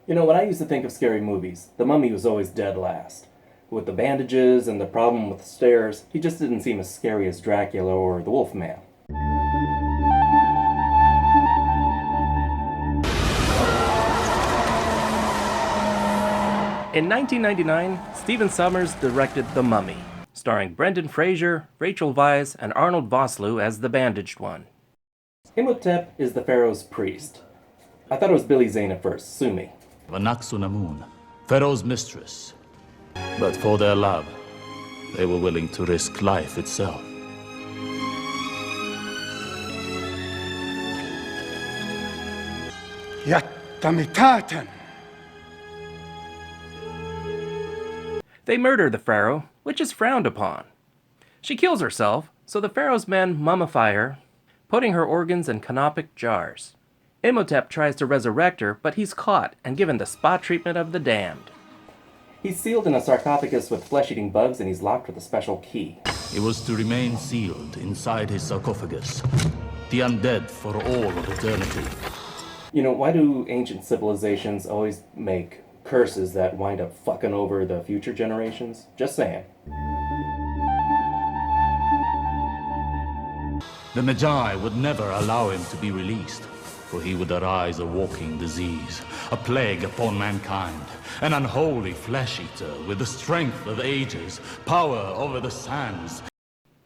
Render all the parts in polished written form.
You know, when I used to think of scary movies, the mummy was always dead last. With the bandages and the problem with the stairs, he just didn't seem as scary as Dracula or the Wolfman. In 1999, Steven Sommers directed The Mummy, starring Brenden Fraser, Rachel Weisz, and Arnold Vosloo as the bandaged one. Imhotep is the pharaoh's priest. I thought it was Billy Zane at first, sue me. Anaxunamun, Pharaoh's mistress. But for their love, they were willing to risk life itself. Jättämitaten! They murder the pharaoh, which is frowned upon. She kills herself, so the pharaoh's men mummify her, putting her organs in canopic jars. Imhotep tries to resurrect her, but he's caught and given the spot treatment of the damned. He's sealed in a sarcophagus with flesh-eating bugs, and he's locked with a special key. It was to remain sealed inside his sarcophagus, the undead for all of eternity. You know, why do ancient civilizations always make curses that wind up fucking over the future generations? Just saying. The Magi would never allow him to be released, for he would arise a walking disease, a plague upon mankind, an unholy flesh-eater with the strength of ages, power over the sands.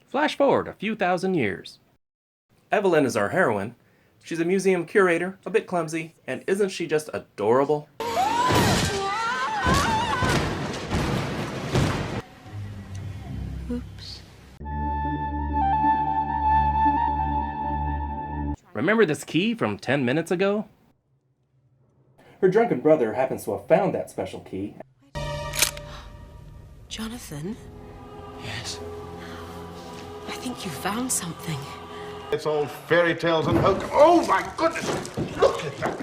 Flash forward a few thousand years. Evelyn is our heroine. She's a museum curator, a bit clumsy, and isn't she just adorable? Oops. Remember this key from 10 minutes ago? Her drunken brother happens to have found that special key. Jonathan, Yes. I think you found something. It's all fairy tales and hoax. Oh my goodness! Look at that!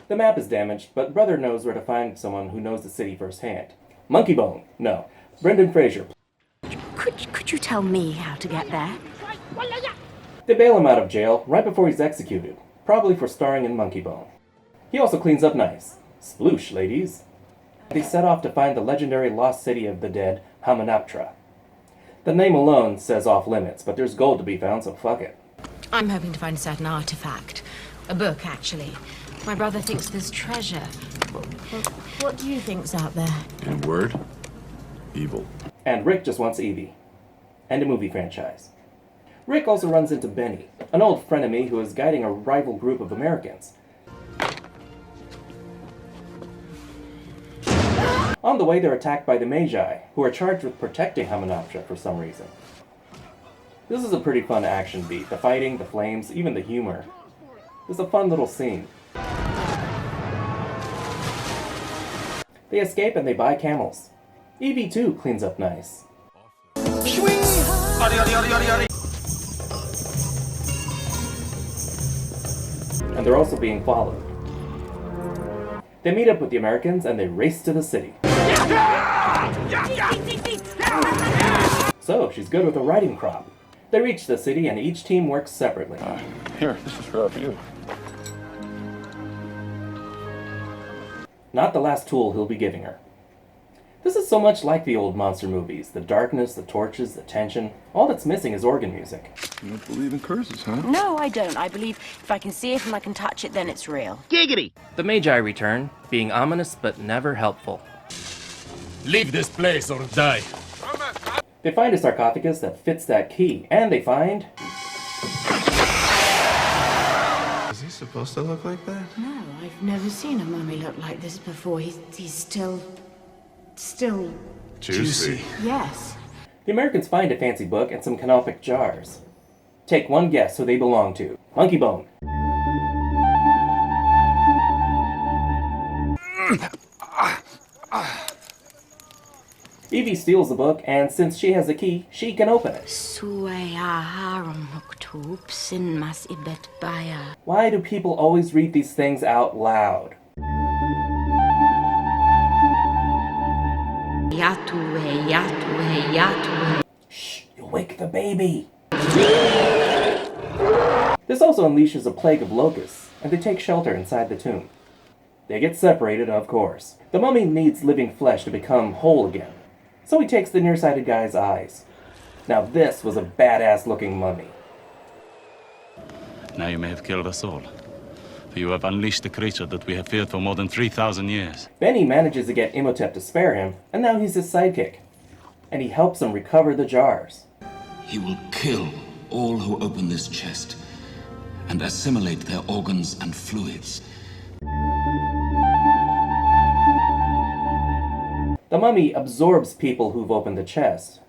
The map is damaged, but brother knows where to find someone who knows the city firsthand. Monkey Bone, no. Brenden Fraser. Could you tell me how to get there? They bail him out of jail right before he's executed, probably for starring in Monkey Bone. He also cleans up nice. Sploosh, ladies. They set off to find the legendary lost city of the dead, Hamunaptra. The name alone says off limits, but there's gold to be found, so fuck it. I'm hoping to find a certain artifact. A book, actually. My brother thinks there's treasure. What do you think's out there? In a word, evil. And Rick just wants Evie. And a movie franchise. Rick also runs into Benny, an old frenemy who is guiding a rival group of Americans. On the way, they're attacked by the Magi, who are charged with protecting Hamunaptra for some reason. This is a pretty fun action beat. The fighting, the flames, even the humor. It's a fun little scene. They escape and they buy camels. Evie too cleans up nice. And they're also being followed. They meet up with the Americans and they race to the city. So, she's good with a riding crop. They reach the city and each team works separately. Here, this is for you. Not the last tool he'll be giving her. This is so much like the old monster movies. The darkness, the torches, the tension. All that's missing is organ music. You don't believe in curses, huh? No, I don't. I believe if I can see it and I can touch it, then it's real. The Magi return, being ominous but never helpful. Leave this place or die. They find a sarcophagus that fits that key, and they find... Is he supposed to look like that? No, I've never seen a mummy look like this before. He's still... Juicy. Yes. The Americans find a fancy book and some canopic jars. Take one guess who they belong to. Monkey Bone. Evie steals the book, and since she has the key, she can open it. Why do people always read these things out loud? Shh, you'll wake the baby. This also unleashes a plague of locusts, and they take shelter inside the tomb. They get separated, of course. The mummy needs living flesh to become whole again, so he takes the nearsighted guy's eyes. Now this was a badass looking mummy. Now you may have killed us all, for you have unleashed the creature that we have feared for more than 3,000 years. Benny manages to get Imhotep to spare him, and now he's his sidekick. And he helps him recover the jars. He will kill all who open this chest and assimilate their organs and fluids. The mummy absorbs people who've opened the chest.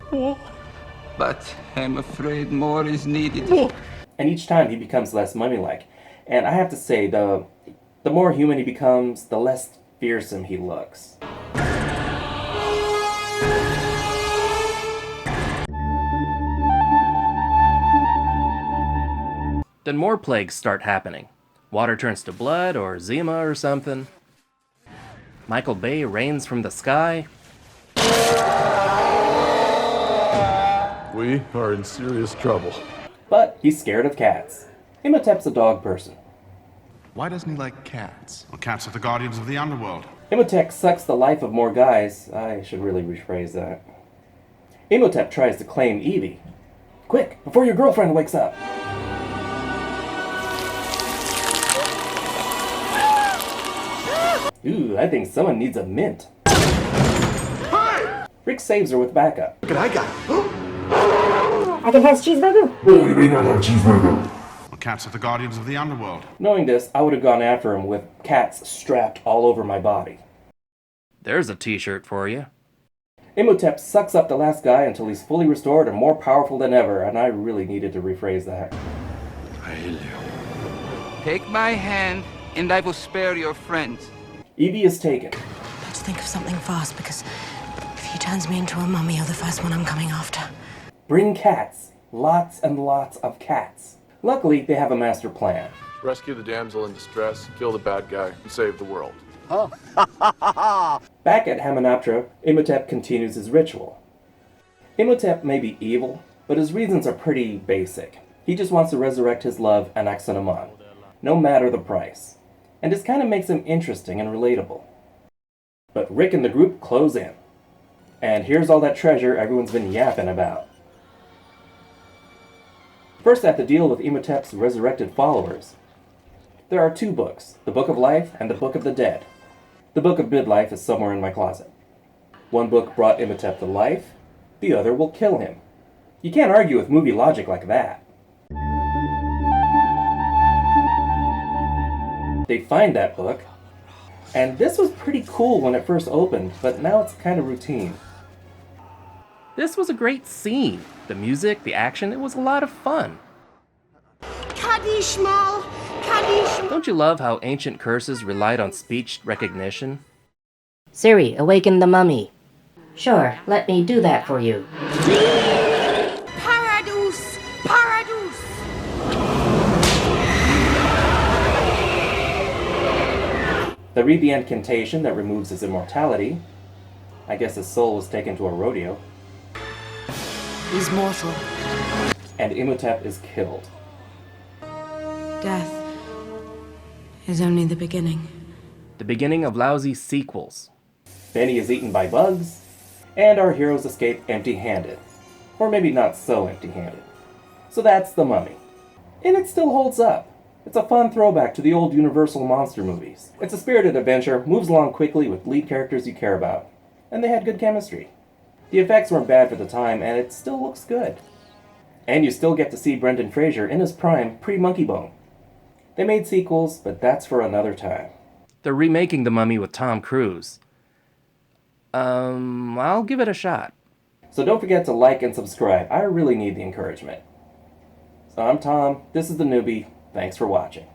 But I'm afraid more is needed. And each time he becomes less mummy-like. And I have to say, the more human he becomes, the less fearsome he looks. Then more plagues start happening. Water turns to blood or Zima or something. Michael Bay rains from the sky. We are in serious trouble. But he's scared of cats. Imhotep's a dog person. Why doesn't he like cats? Well, cats are the guardians of the underworld. Imhotep sucks the life of more guys. I should really rephrase that. Imhotep tries to claim Evie. Quick, before your girlfriend wakes up. Ooh, I think someone needs a mint. Rick saves her with backup. Look what I got. I can have cheeseburger. Well, cats are the guardians of the underworld. Knowing this, I would have gone after him with cats strapped all over my body. There's a t-shirt for you. Imhotep sucks up the last guy until he's fully restored and more powerful than ever, and I really needed to rephrase that. Take my hand, and I will spare your friends. Evie is taken. Let's think of something fast, because if he turns me into a mummy, you're the first one I'm coming after. Bring cats. Lots and lots of cats. Luckily, they have a master plan. Rescue the damsel in distress, kill the bad guy, and save the world. Back at Hamunaptra, Imhotep continues his ritual. Imhotep may be evil, but his reasons are pretty basic. He just wants to resurrect his love, Anaximandron, no matter the price. And this kind of makes him interesting and relatable. But Rick and the group close in. And here's all that treasure everyone's been yapping about. First, I have to deal with Imhotep's resurrected followers. There are two books, the Book of Life and the Book of the Dead. The Book of Midlife is somewhere in my closet. One book brought Imhotep to life, the other will kill him. You can't argue with movie logic like that. They find that book, and this was pretty cool when it first opened, but now it's kind of routine. This was a great scene. The music, the action, it was a lot of fun. Kaddish, Mal! Kaddish! Don't you love how ancient curses relied on speech recognition? Siri, awaken the mummy. Sure, let me do that for you. Paradus! Paradus! They read the incantation that removes his immortality. I guess his soul was taken to a rodeo. He's mortal. And Imhotep is killed. Death is only the beginning. The beginning of lousy sequels. Benny is eaten by bugs, and our heroes escape empty-handed. Or maybe not so empty-handed. So that's The Mummy. And it still holds up. It's a fun throwback to the old Universal monster movies. It's a spirited adventure, moves along quickly with lead characters you care about. And they had good chemistry. The effects weren't bad for the time, and it still looks good. And you still get to see Brenden Fraser in his prime, pre-Monkey Bone. They made sequels, but that's for another time. They're remaking The Mummy with Tom Cruise. I'll give it a shot. So don't forget to like and subscribe. I really need the encouragement. So I'm Tom, this is The Newbie. Thanks for watching.